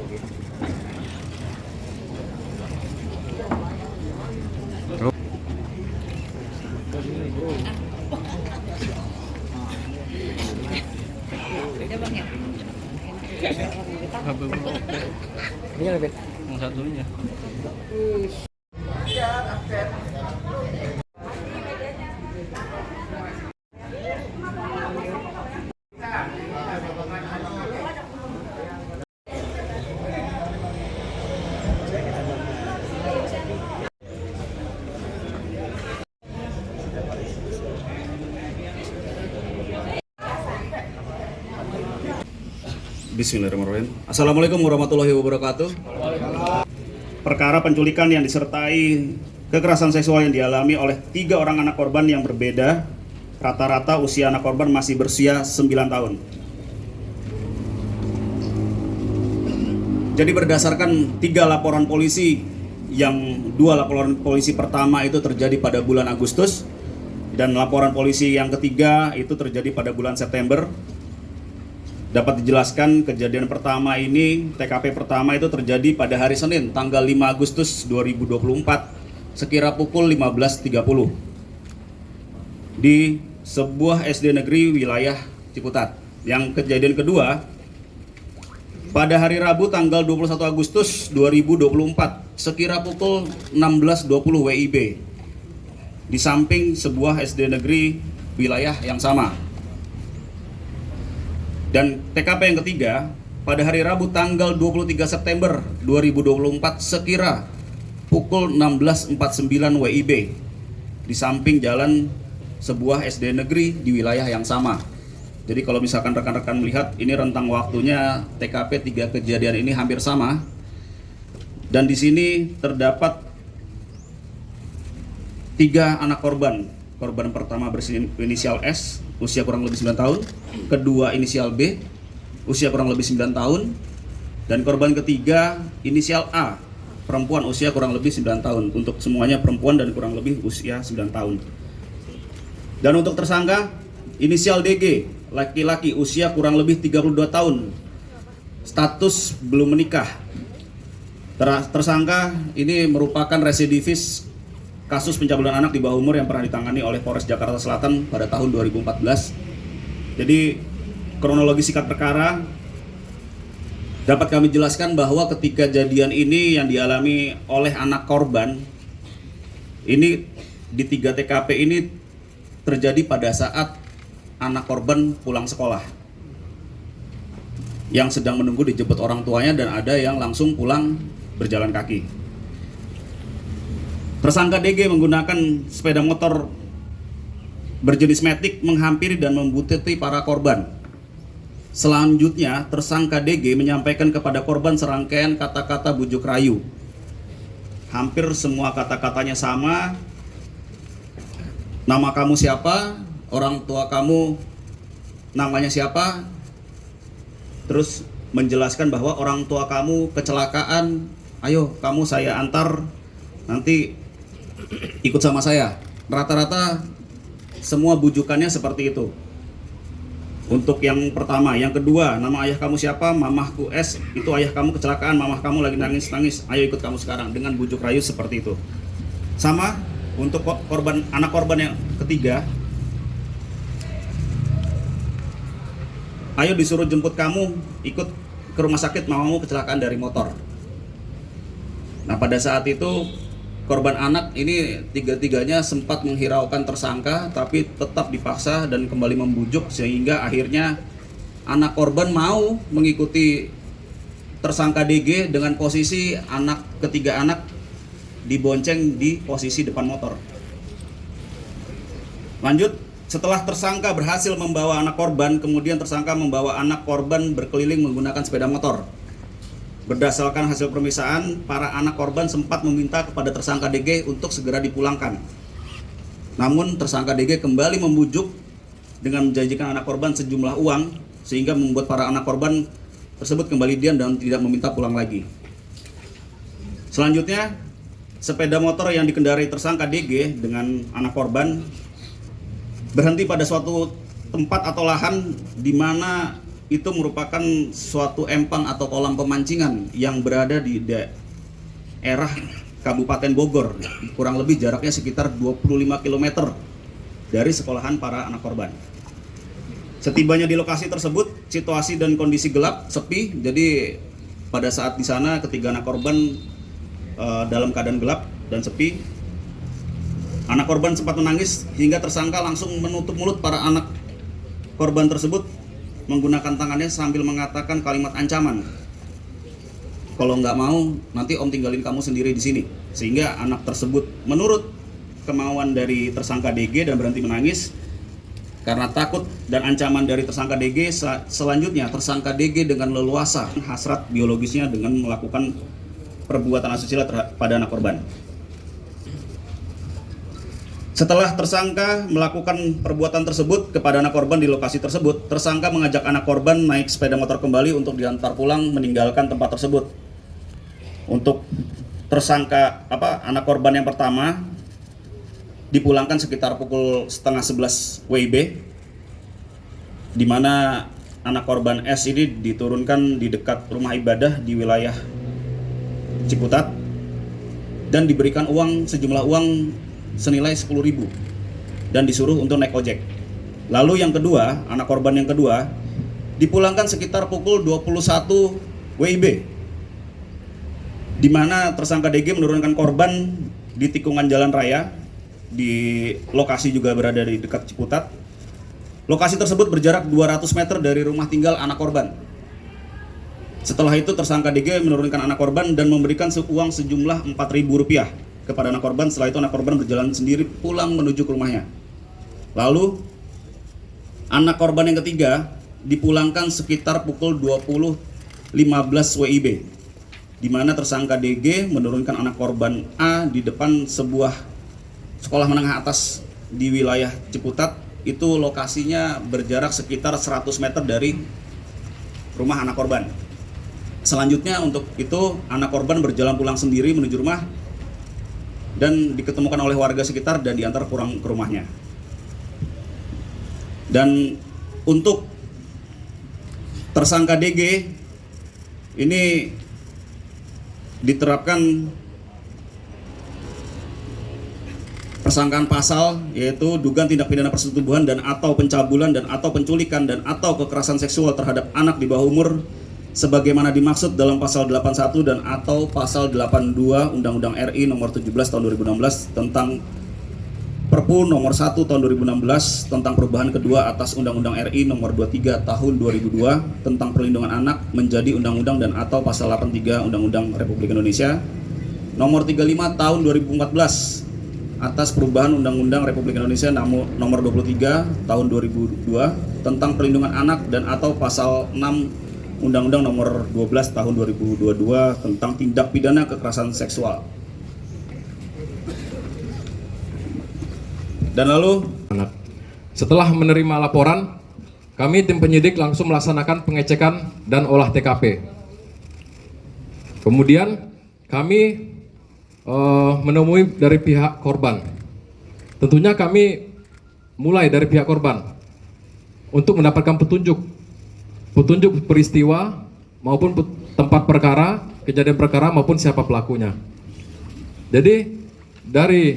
Ini lebih yang satunya. Bismillahirrahmanirrahim. Assalamualaikum warahmatullahi wabarakatuh. Perkara penculikan yang disertai kekerasan seksual yang dialami oleh 3 orang anak korban yang berbeda. Rata-rata usia anak korban masih berusia 9 tahun. Jadi berdasarkan 3 laporan polisi, yang 2 laporan polisi pertama itu terjadi pada bulan Agustus, dan laporan polisi yang ketiga itu terjadi pada bulan September. Dapat dijelaskan kejadian pertama ini, TKP pertama itu terjadi pada hari Senin tanggal 5 Agustus 2024 sekira pukul 15.30 di sebuah SD negeri wilayah Ciputat. Yang kejadian kedua pada hari Rabu tanggal 21 Agustus 2024 sekira pukul 16.20 WIB di samping sebuah SD negeri wilayah yang sama. Dan TKP yang ketiga pada hari Rabu tanggal 23 September 2024 sekira pukul 16.49 WIB di samping jalan sebuah SD negeri di wilayah yang sama. Jadi kalau misalkan rekan-rekan melihat ini rentang waktunya TKP 3 kejadian ini hampir sama. Dan di sini terdapat 3 anak korban. Korban pertama berinisial S, usia kurang lebih 9 tahun. Kedua inisial B, usia kurang lebih 9 tahun. Dan korban ketiga inisial A, perempuan usia kurang lebih 9 tahun. Untuk semuanya perempuan dan kurang lebih usia 9 tahun. Dan untuk tersangka inisial DG, laki-laki usia kurang lebih 32 tahun. Status belum menikah. Tersangka ini merupakan residivis kasus pencabulan anak di bawah umur yang pernah ditangani oleh Polres Jakarta Selatan pada tahun 2014. Jadi kronologi singkat perkara dapat kami jelaskan bahwa ketika kejadian ini yang dialami oleh anak korban ini di 3 TKP ini terjadi pada saat anak korban pulang sekolah, yang sedang menunggu dijemput orang tuanya dan ada yang langsung pulang berjalan kaki. Tersangka DG menggunakan sepeda motor berjenis Matic menghampiri dan membuntuti para korban. Selanjutnya, tersangka DG menyampaikan kepada korban serangkaian kata-kata bujuk rayu. Hampir semua kata-katanya sama. Nama kamu siapa? Orang tua kamu namanya siapa? Terus menjelaskan bahwa orang tua kamu kecelakaan. Ayo, kamu saya antar, nanti ikut sama saya. Rata-rata semua bujukannya seperti itu. Untuk yang pertama, yang kedua, nama ayah kamu siapa? Mamahku S, itu ayah kamu kecelakaan, mamah kamu lagi nangis-nangis, ayo ikut kamu sekarang, dengan bujuk rayu seperti itu. Sama untuk anak korban yang ketiga, ayo disuruh jemput kamu ikut ke rumah sakit, mamamu kecelakaan dari motor. Nah, pada saat itu korban anak ini 3-tiganya sempat menghiraukan tersangka, tapi tetap dipaksa dan kembali membujuk sehingga akhirnya anak korban mau mengikuti tersangka DG dengan posisi ketiga anak dibonceng di posisi depan motor. Lanjut, setelah tersangka berhasil membawa anak korban, kemudian tersangka membawa anak korban berkeliling menggunakan sepeda motor. Berdasarkan hasil pemeriksaan, para anak korban sempat meminta kepada tersangka DG untuk segera dipulangkan. Namun tersangka DG kembali membujuk dengan menjanjikan anak korban sejumlah uang, sehingga membuat para anak korban tersebut kembali diam dan tidak meminta pulang lagi. Selanjutnya, sepeda motor yang dikendarai tersangka DG dengan anak korban berhenti pada suatu tempat atau lahan di mana itu merupakan suatu empang atau kolam pemancingan yang berada di daerah Kabupaten Bogor, kurang lebih jaraknya sekitar 25 km dari sekolahan para anak korban. Setibanya di lokasi tersebut, situasi dan kondisi gelap, sepi. Jadi pada saat di sana ketiga anak korban dalam keadaan gelap dan sepi. Anak korban sempat menangis hingga tersangka langsung menutup mulut para anak korban tersebut menggunakan tangannya sambil mengatakan kalimat ancaman. Kalau nggak mau, nanti om tinggalin kamu sendiri di sini. Sehingga anak tersebut menurut kemauan dari tersangka DG dan berhenti menangis. Karena takut dan ancaman dari tersangka DG, selanjutnya tersangka DG dengan leluasa hasrat biologisnya dengan melakukan perbuatan asusila pada anak korban. Setelah tersangka melakukan perbuatan tersebut kepada anak korban di lokasi tersebut, tersangka mengajak anak korban naik sepeda motor kembali untuk diantar pulang meninggalkan tempat tersebut. Untuk anak korban yang pertama dipulangkan sekitar pukul setengah 11 WIB, di mana anak korban S ini diturunkan di dekat rumah ibadah di wilayah Ciputat dan diberikan sejumlah uang senilai 10.000 dan disuruh untuk naik ojek. Lalu yang kedua, anak korban yang kedua dipulangkan sekitar pukul 21 WIB, di mana tersangka DG menurunkan korban di tikungan jalan raya. Di lokasi juga berada di dekat Ciputat. Lokasi tersebut berjarak 200 meter dari rumah tinggal anak korban. Setelah itu tersangka DG menurunkan anak korban dan memberikan uang sejumlah Rp4.000 kepada anak korban. Setelah itu anak korban berjalan sendiri pulang menuju ke rumahnya. Lalu anak korban yang ketiga dipulangkan sekitar pukul 20.15 WIB, di mana tersangka DG menurunkan anak korban A di depan sebuah sekolah menengah atas di wilayah Ciputat. Itu lokasinya berjarak sekitar 100 meter dari rumah anak korban. Selanjutnya untuk itu anak korban berjalan pulang sendiri menuju rumah dan diketemukan oleh warga sekitar dan diantar pulang ke rumahnya. Dan untuk tersangka DG ini diterapkan persangkaan pasal yaitu dugaan tindak pidana persetubuhan dan atau pencabulan dan atau penculikan dan atau kekerasan seksual terhadap anak di bawah umur sebagaimana dimaksud dalam pasal 81 dan atau pasal 82 Undang-Undang RI nomor 17 tahun 2016 tentang Perpu nomor 1 tahun 2016 tentang perubahan kedua atas Undang-Undang RI nomor 23 tahun 2002 tentang perlindungan anak menjadi undang-undang dan atau pasal 83 Undang-Undang Republik Indonesia nomor 35 tahun 2014 atas perubahan Undang-Undang Republik Indonesia nomor 23 tahun 2002 tentang perlindungan anak dan atau pasal 6 Undang-Undang nomor 12 tahun 2022 tentang tindak pidana kekerasan seksual. Dan lalu setelah menerima laporan, kami tim penyidik langsung melaksanakan pengecekan dan olah TKP. Kemudian kami menemui dari pihak korban. Tentunya kami mulai dari pihak korban untuk mendapatkan petunjuk peristiwa maupun tempat perkara, kejadian perkara maupun siapa pelakunya. Jadi dari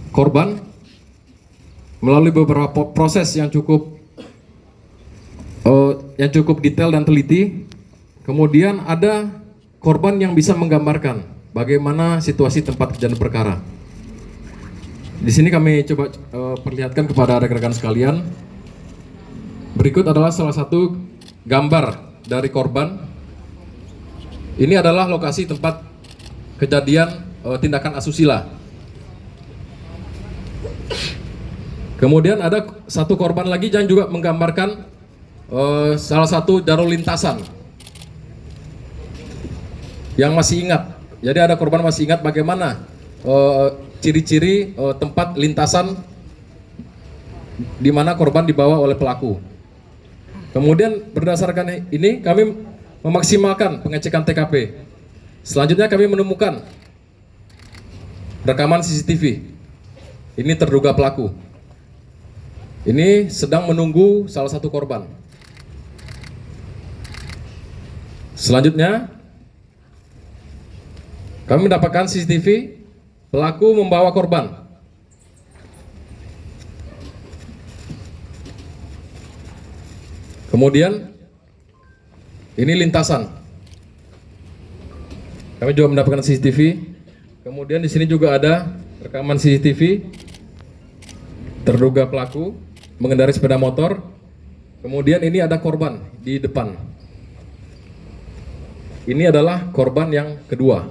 korban melalui beberapa proses yang cukup detail dan teliti, kemudian ada korban yang bisa menggambarkan bagaimana situasi tempat kejadian perkara. Di sini kami coba perlihatkan kepada rekan-rekan sekalian. Berikut adalah salah satu gambar dari korban. Ini adalah lokasi tempat kejadian tindakan asusila. Kemudian ada satu korban lagi yang juga menggambarkan salah satu jalur lintasan yang masih ingat. Jadi ada korban masih ingat bagaimana ciri-ciri tempat lintasan di mana korban dibawa oleh pelaku. Kemudian berdasarkan ini kami memaksimalkan pengecekan TKP. Selanjutnya kami menemukan rekaman CCTV. Ini terduga pelaku. Ini sedang menunggu salah satu korban. Selanjutnya, kami mendapatkan CCTV pelaku membawa korban. Kemudian, ini lintasan. Kami juga mendapatkan CCTV. Kemudian di sini juga ada rekaman CCTV terduga pelaku mengendarai sepeda motor. Kemudian ini ada korban di depan. Ini adalah korban yang kedua.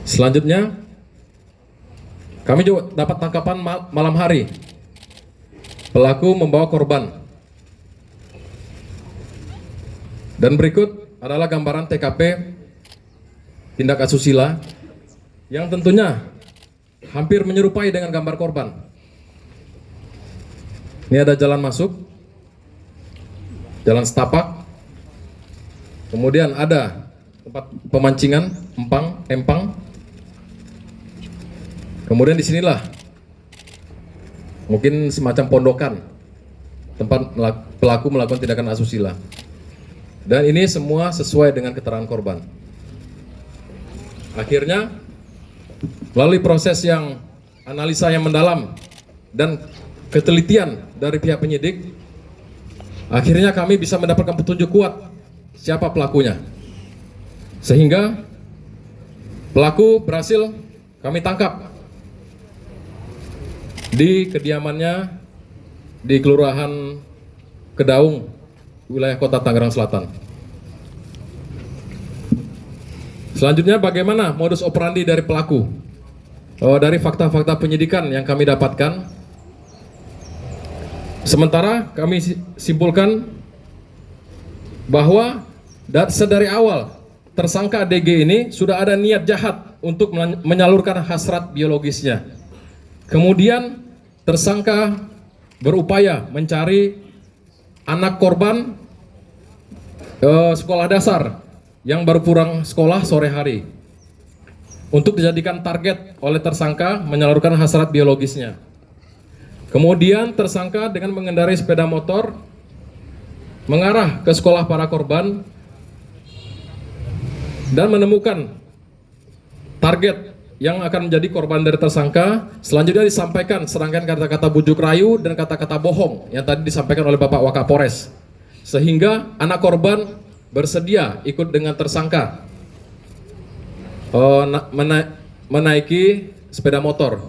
Selanjutnya, kami juga dapat tangkapan malam hari. Pelaku membawa korban. Dan berikut adalah gambaran TKP tindak asusila yang tentunya hampir menyerupai dengan gambar korban. Ini ada jalan masuk, jalan setapak, kemudian ada tempat pemancingan, empang. Kemudian disinilah mungkin semacam pondokan tempat pelaku melakukan tindakan asusila. Dan ini semua sesuai dengan keterangan korban. Akhirnya, melalui proses yang analisa yang mendalam dan ketelitian dari pihak penyidik, akhirnya kami bisa mendapatkan petunjuk kuat siapa pelakunya. Sehingga pelaku berhasil kami tangkap di kediamannya di Kelurahan Kedaung, wilayah Kota Tangerang Selatan. Selanjutnya, bagaimana modus operandi dari pelaku? Dari fakta-fakta penyidikan yang kami dapatkan, sementara kami simpulkan bahwa sedari awal tersangka DG ini sudah ada niat jahat untuk menyalurkan hasrat biologisnya. Kemudian tersangka berupaya mencari anak korban sekolah dasar yang baru pulang sekolah sore hari untuk dijadikan target oleh tersangka menyalurkan hasrat biologisnya. Kemudian tersangka dengan mengendarai sepeda motor mengarah ke sekolah para korban dan menemukan target yang akan menjadi korban dari tersangka. Selanjutnya disampaikan serangkaian kata-kata bujuk rayu dan kata-kata bohong yang tadi disampaikan oleh Bapak Wakapolres, sehingga anak korban bersedia ikut dengan tersangka menaiki sepeda motor.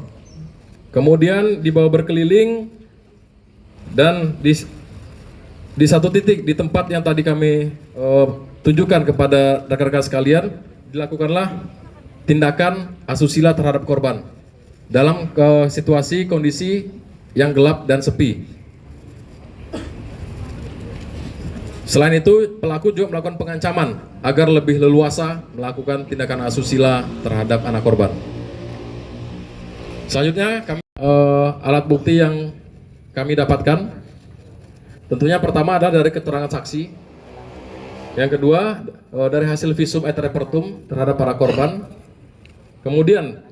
Kemudian dibawa berkeliling dan di satu titik di tempat yang tadi kami tunjukkan kepada rekan-rekan sekalian, dilakukanlah tindakan asusila terhadap korban dalam situasi kondisi yang gelap dan sepi. Selain itu, pelaku juga melakukan pengancaman agar lebih leluasa melakukan tindakan asusila terhadap anak korban. Selanjutnya, alat bukti yang kami dapatkan, tentunya pertama adalah dari keterangan saksi. Yang kedua, dari hasil visum et repertum terhadap para korban. Kemudian,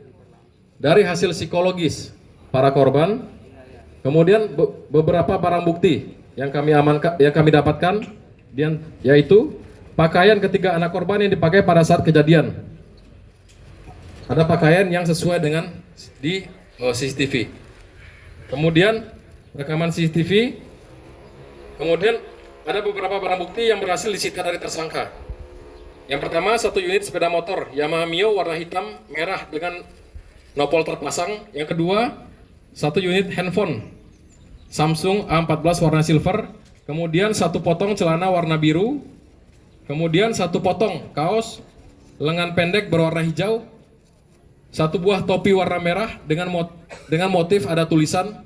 dari hasil psikologis para korban. Kemudian, beberapa barang bukti yang kami dapatkan, yaitu pakaian ketiga anak korban yang dipakai pada saat kejadian. Ada pakaian yang sesuai dengan di CCTV. Kemudian rekaman CCTV. Kemudian ada beberapa barang bukti yang berhasil disita dari tersangka. Yang pertama, 1 unit sepeda motor Yamaha Mio warna hitam merah dengan nopol terpasang. Yang kedua, 1 unit handphone Samsung A14 warna silver. Kemudian 1 potong celana warna biru. Kemudian 1 potong kaos lengan pendek berwarna hijau. 1 buah topi warna merah dengan motif ada tulisan.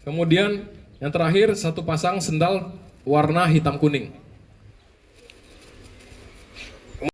Kemudian yang terakhir 1 pasang sendal warna hitam kuning.